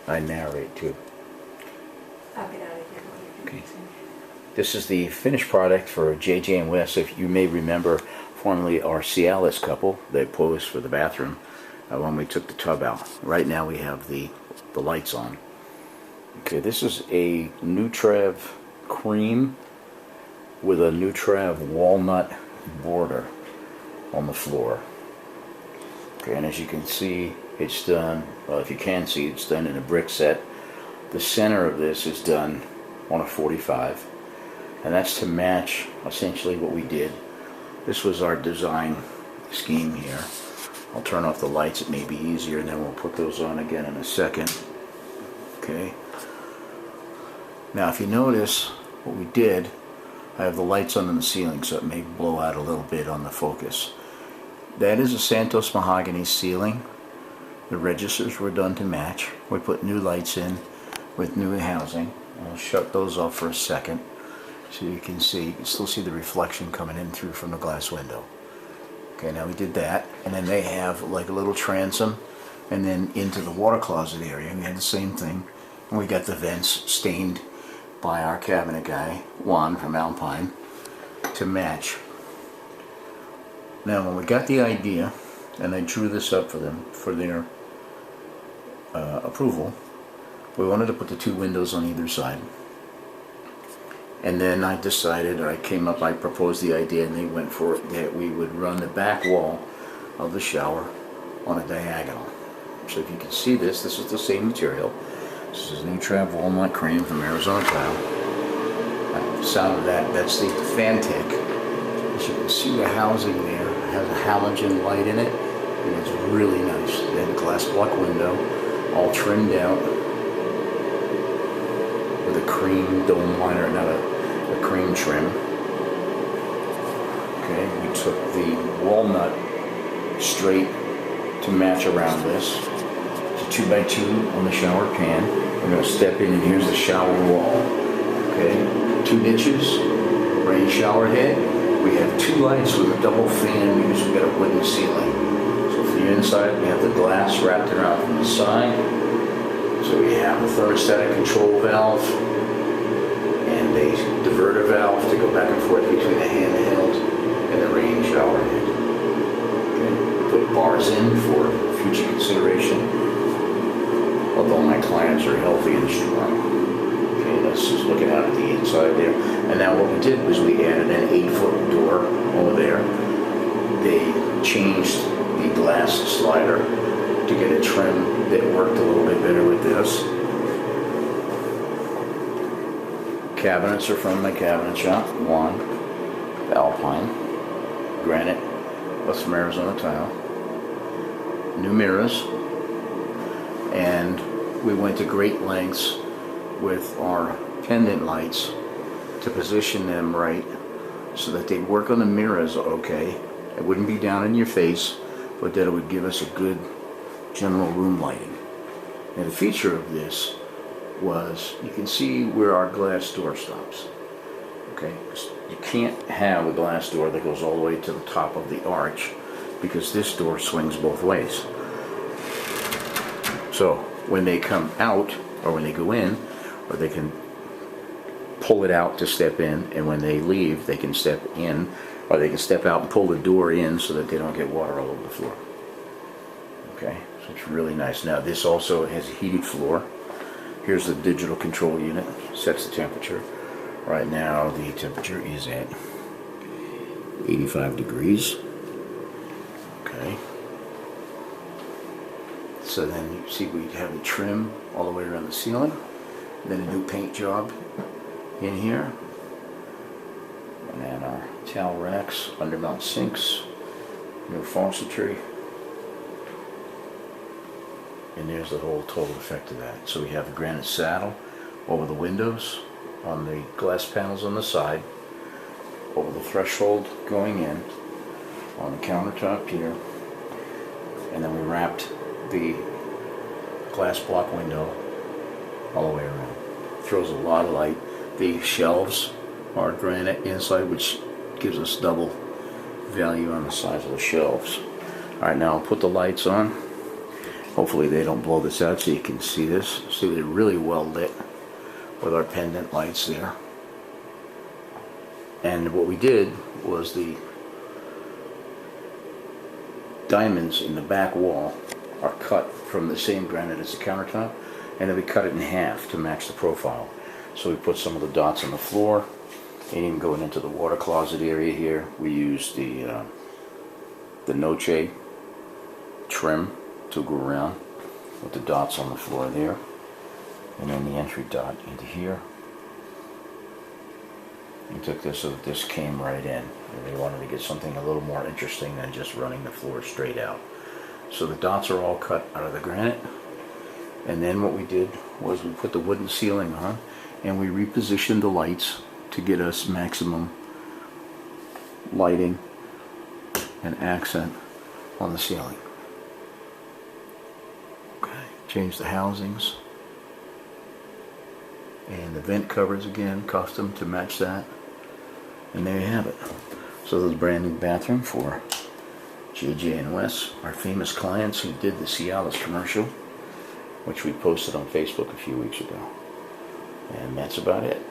I narrate too. I'll get out of here. Okay. This is the finished product for JJ and Wes. If you may remember, formerly our Cialis couple, they posed for the bathroom when we took the tub out. Right now we have the lights on. Okay, this is a Nutrav cream with a Nutrav walnut border on the floor. Okay, and as you can see, it's done, well, if you can see, it's done in a brick set. The center of this is done on a 45, and that's to match essentially what we did. This was our design scheme here. I'll turn off the lights, it may be easier, and then we'll put those on again in a second. Okay. Now if you notice what we did, I have the lights on in the ceiling, so it may blow out a little bit on the focus. That is a Santos mahogany ceiling. The registers were done to match. We put new lights in with new housing. I'll shut those off for a second so you can still see the reflection coming in through from the glass window. Okay, now we did that, and then they have like a little transom, and then into the water closet area, we had the same thing. And we got the vents stained by our cabinet guy, Juan from Alpine, to match. Now when we got the idea, and I drew this up for them for their approval, we wanted to put the two windows on either side. And then I decided, or I proposed the idea, and they went for it, that we would run the back wall of the shower on a diagonal. So if you can see this is the same material. This is Nutrav walnut cream from Arizona Tile. The sound of that's the Fantech. As you can see, the housing there has a halogen light in it, and it's really nice. They have a glass block window, all trimmed out with a cream dome liner, not a cream trim. Okay, we took the walnut straight to match around this. It's a 2x2 on the shower pan. We're going to step in, and here's the shower wall. Okay, 2 niches, rain shower head. We have 2 lights with a double fan because we've got a wooden ceiling. So for the inside, we have the glass wrapped around from the side. So we have a thermostatic control valve and a diverter valve to go back and forth between the handheld and the rain shower head. Okay. We put bars in for future consideration, although my clients are healthy and strong. Okay, that's just looking out at the inside there. And now what we did was we added an 8-foot door over there. They changed the glass slider to get a trim that worked a little bit better with this. Cabinets are from my cabinet shop, Juan, Alpine, granite, that's from Arizona Tile. New mirrors, and we went to great lengths with our pendant lights to position them right so that they'd work on the mirrors okay. It wouldn't be down in your face, but that it would give us a good general room lighting. Now the feature of this was, you can see where our glass door stops. Okay, you can't have a glass door that goes all the way to the top of the arch because this door swings both ways. So when they come out, or when they go in, or they can pull it out to step in, and when they leave they can step in, or they can step out and pull the door in so that they don't get water all over the floor. Okay, so it's really nice. Now this also has a heated floor. Here's the digital control unit, sets the temperature. Right now the temperature is at 85 degrees. Okay. So then you see we have the trim all the way around the ceiling. Then a new paint job in here. And then our towel racks, undermount sinks, new faucetry. And there's the whole total effect of that. So we have a granite saddle over the windows, on the glass panels on the side, over the threshold going in, on the countertop here, and then we wrapped the glass block window all the way around. Throws a lot of light. The shelves are granite inside, which gives us double value on the size of the shelves. Alright, now I'll put the lights on. Hopefully they don't blow this out so you can see this. See, they're really well lit with our pendant lights there. And what we did was the diamonds in the back wall are cut from the same granite as the countertop, and then we cut it in half to match the profile. So we put some of the dots on the floor, and even going into the water closet area here, we used the Noche trim to go around with the dots on the floor there, and then the entry dot into here. We took this so that this came right in, and we wanted to get something a little more interesting than just running the floor straight out. So the dots are all cut out of the granite, and then what we did was we put the wooden ceiling on, and we repositioned the lights to get us maximum lighting and accent on the ceiling. Okay, change the housings and the vent covers again, custom to match that, and there you have it. So this is a brand new bathroom for J.J. and Wes, our famous clients who did the Cialis commercial, which we posted on Facebook a few weeks ago. And that's about it.